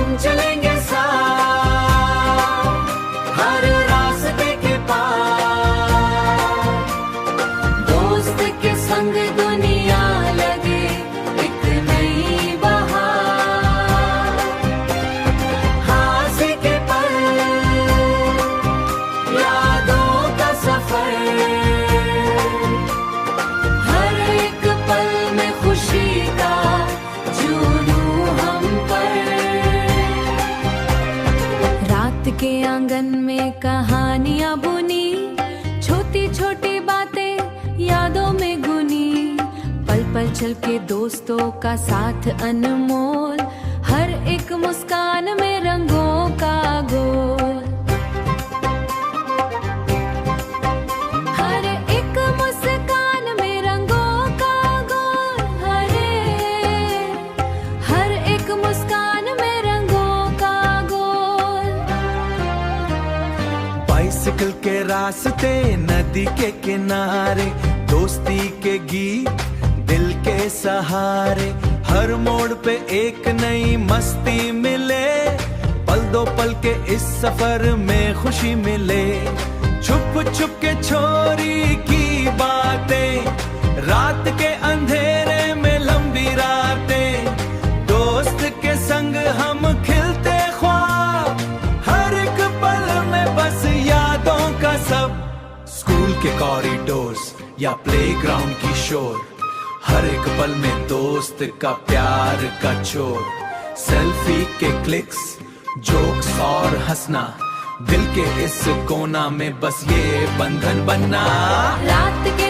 हम चलेंगे साथ हर रास्ते के पार। दोस्त के संग दुनिया लगे एक नई बहार। हासे के पल, यादों का सफर, हर एक पल में खुशी का जुनून हम पर। रात के आंगन में कहानियां बुनी, छोटी छोटी बातें यादों में गुनी। पल पल चल के दोस्तों का साथ अनमोल, हर एक मुस्कान में रंगों का गोल। हर एक मुस्कान में रंगों का गोल, हर एक मुस्कान में रंगों का गोल। बाइसिकल के रास्ते, नदी के किनारे, दोस्ती के गीत दिल के सहारे। हर मोड़ पे एक नई मस्ती मिले, पल दो पल के इस सफर में खुशी मिले। छुप छुप के छोरी की बातें, रात के अंधेरे में लंबी रातें। दोस्त के संग हम खिलते ख्वाब, हर एक पल में बस यादों का सब। स्कूल के कॉरिडोर्स या प्लेग्राउंड की शोर, हर एक पल में दोस्त का प्यार का छोर। सेल्फी के क्लिक्स, जोक्स और हंसना, दिल के इस कोना में बस ये बंधन बनना। रात के